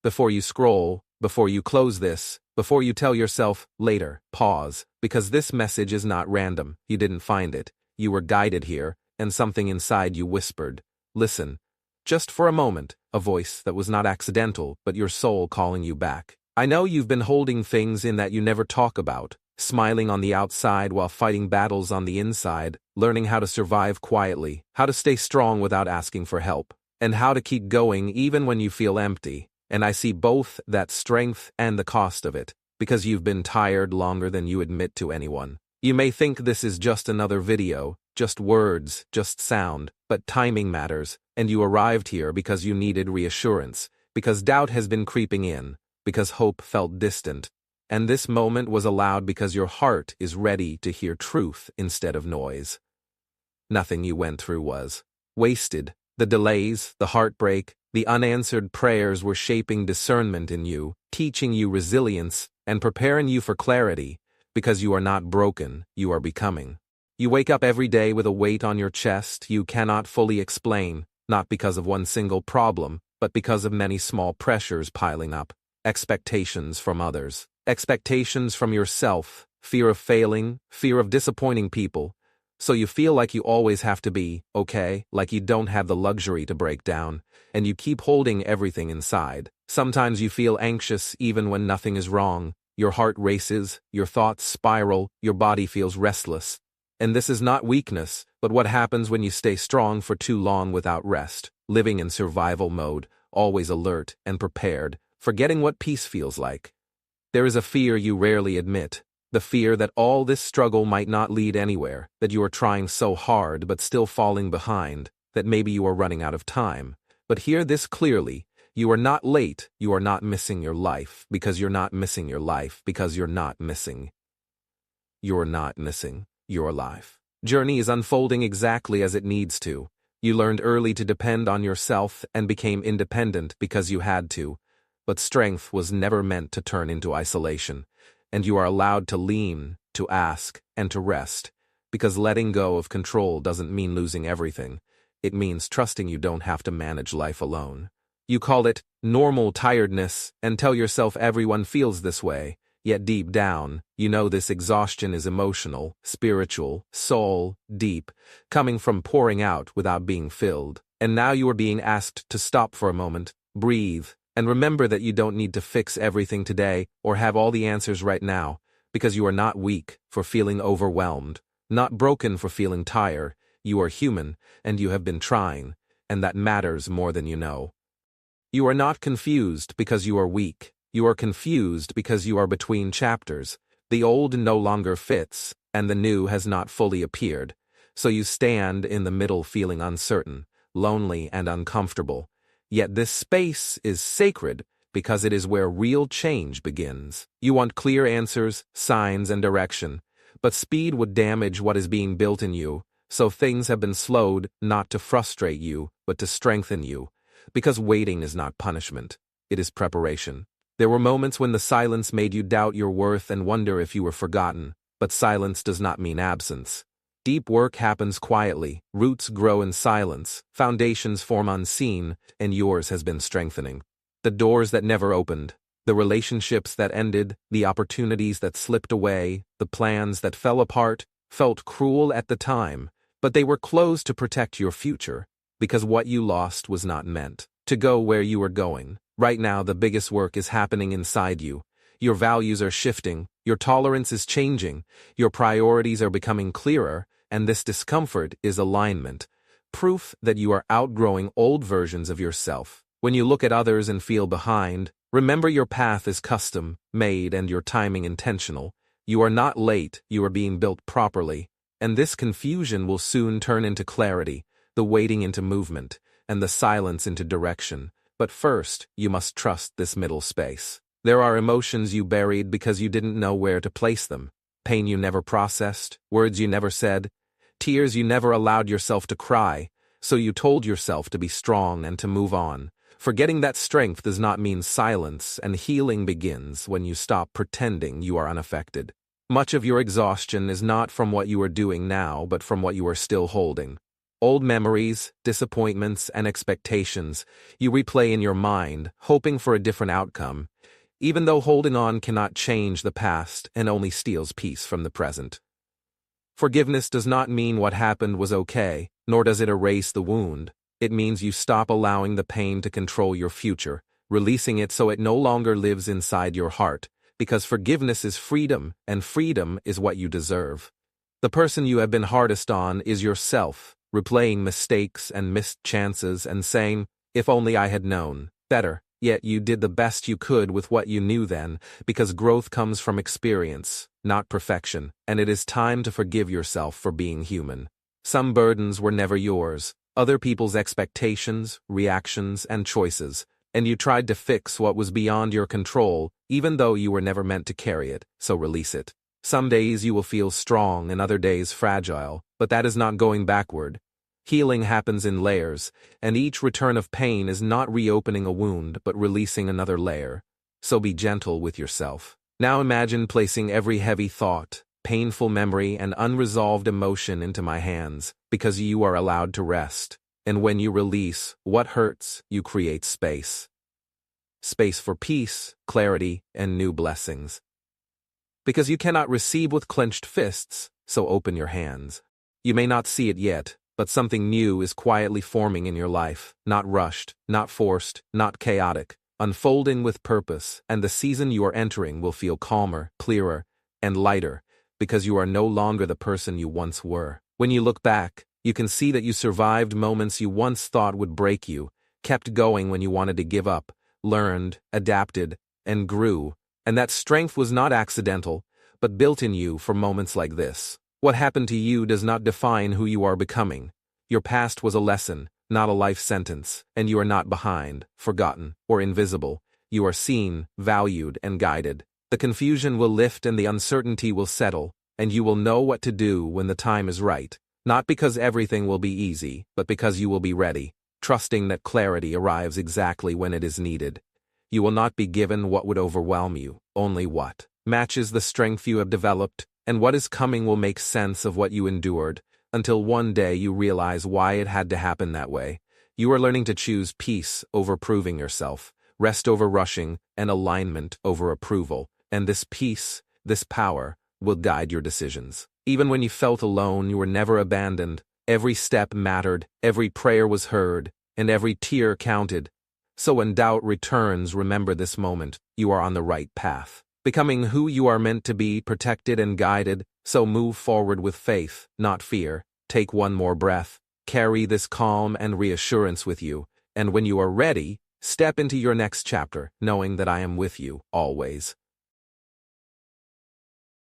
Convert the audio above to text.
Before you scroll, before you close this, before you tell yourself, later, pause, because this message is not random. You didn't find it. You were guided here, and something inside you whispered, listen. Just for a moment, a voice that was not accidental, but your soul calling you back. I know you've been holding things in that you never talk about, smiling on the outside while fighting battles on the inside, learning how to survive quietly, how to stay strong without asking for help, and how to keep going even when you feel empty. And I see both that strength and the cost of it, because you've been tired longer than you admit to anyone. You may think this is just another video, just words, just sound, but timing matters, and you arrived here because you needed reassurance, because doubt has been creeping in, because hope felt distant, and this moment was allowed because your heart is ready to hear truth instead of noise. Nothing you went through was wasted. The delays, the heartbreak, the unanswered prayers were shaping discernment in you, teaching you resilience, and preparing you for clarity, because you are not broken, you are becoming. You wake up every day with a weight on your chest you cannot fully explain, not because of one single problem, but because of many small pressures piling up. Expectations from others, expectations from yourself, fear of failing, fear of disappointing people. So you feel like you always have to be okay, like you don't have the luxury to break down, and you keep holding everything inside. Sometimes you feel anxious even when nothing is wrong. Your heart races, your thoughts spiral, your body feels restless. And this is not weakness, but what happens when you stay strong for too long without rest, living in survival mode, always alert and prepared, forgetting what peace feels like. There is a fear you rarely admit. The fear that all this struggle might not lead anywhere, that you are trying so hard but still falling behind, that maybe you are running out of time. But hear this clearly, you are not late, you are not missing your life, because you're not missing your life, because you're not missing. You're not missing your life. Journey is unfolding exactly as it needs to. You learned early to depend on yourself and became independent because you had to. But strength was never meant to turn into isolation. And you are allowed to lean, to ask, and to rest, because letting go of control doesn't mean losing everything. It means trusting you don't have to manage life alone. You call it normal tiredness and tell yourself everyone feels this way, yet deep down, you know this exhaustion is emotional, spiritual, soul, deep, coming from pouring out without being filled. And now you are being asked to stop for a moment, breathe, and remember that you don't need to fix everything today or have all the answers right now, because you are not weak for feeling overwhelmed, not broken for feeling tired. You are human, and you have been trying, and that matters more than you know. You are not confused because you are weak. You are confused because you are between chapters. The old no longer fits, and the new has not fully appeared. So you stand in the middle feeling uncertain, lonely, and uncomfortable. Yet this space is sacred because it is where real change begins. You want clear answers, signs, and direction, but speed would damage what is being built in you, so things have been slowed not to frustrate you, but to strengthen you. Because waiting is not punishment, it is preparation. There were moments when the silence made you doubt your worth and wonder if you were forgotten, but silence does not mean absence. Deep work happens quietly, roots grow in silence, foundations form unseen, and yours has been strengthening. The doors that never opened, the relationships that ended, the opportunities that slipped away, the plans that fell apart, felt cruel at the time, but they were closed to protect your future, because what you lost was not meant to go where you were going. Right now, the biggest work is happening inside you. Your values are shifting, your tolerance is changing, your priorities are becoming clearer, and this discomfort is alignment, proof that you are outgrowing old versions of yourself. When you look at others and feel behind, remember your path is custom made and your timing intentional. You are not late, you are being built properly, and this confusion will soon turn into clarity, the waiting into movement, and the silence into direction. But first, you must trust this middle space. There are emotions you buried because you didn't know where to place them, pain you never processed, words you never said, tears you never allowed yourself to cry, so you told yourself to be strong and to move on. Forgetting that strength does not mean silence, and healing begins when you stop pretending you are unaffected. Much of your exhaustion is not from what you are doing now, but from what you are still holding. Old memories, disappointments, and expectations you replay in your mind, hoping for a different outcome, even though holding on cannot change the past and only steals peace from the present. Forgiveness does not mean what happened was okay, nor does it erase the wound. It means you stop allowing the pain to control your future, releasing it so it no longer lives inside your heart, because forgiveness is freedom, and freedom is what you deserve. The person you have been hardest on is yourself, replaying mistakes and missed chances and saying, "If only I had known better," yet you did the best you could with what you knew then, because growth comes from experience, not perfection, and it is time to forgive yourself for being human. Some burdens were never yours, other people's expectations, reactions, and choices, and you tried to fix what was beyond your control, even though you were never meant to carry it, so release it. Some days you will feel strong and other days fragile, but that is not going backward. Healing happens in layers, and each return of pain is not reopening a wound but releasing another layer. So be gentle with yourself. Now imagine placing every heavy thought, painful memory, and unresolved emotion into my hands, because you are allowed to rest. And when you release what hurts, you create space. Space for peace, clarity, and new blessings. Because you cannot receive with clenched fists, so open your hands. You may not see it yet, but something new is quietly forming in your life, not rushed, not forced, not chaotic, unfolding with purpose, and the season you are entering will feel calmer, clearer, and lighter, because you are no longer the person you once were. When you look back, you can see that you survived moments you once thought would break you, kept going when you wanted to give up, learned, adapted, and grew, and that strength was not accidental, but built in you for moments like this. What happened to you does not define who you are becoming. Your past was a lesson, not a life sentence, and you are not behind, forgotten, or invisible. You are seen, valued, and guided. The confusion will lift and the uncertainty will settle, and you will know what to do when the time is right. Not because everything will be easy, but because you will be ready, trusting that clarity arrives exactly when it is needed. You will not be given what would overwhelm you, only what matches the strength you have developed, and what is coming will make sense of what you endured, until one day you realize why it had to happen that way. You are learning to choose peace over proving yourself, rest over rushing, and alignment over approval, and this peace, this power, will guide your decisions. Even when you felt alone, you were never abandoned. Every step mattered, every prayer was heard, and every tear counted. So when doubt returns, remember this moment. You are on the right path, becoming who you are meant to be, protected and guided. So move forward with faith, not fear. Take one more breath. Carry this calm and reassurance with you, and when you are ready, step into your next chapter, knowing that I am with you, always.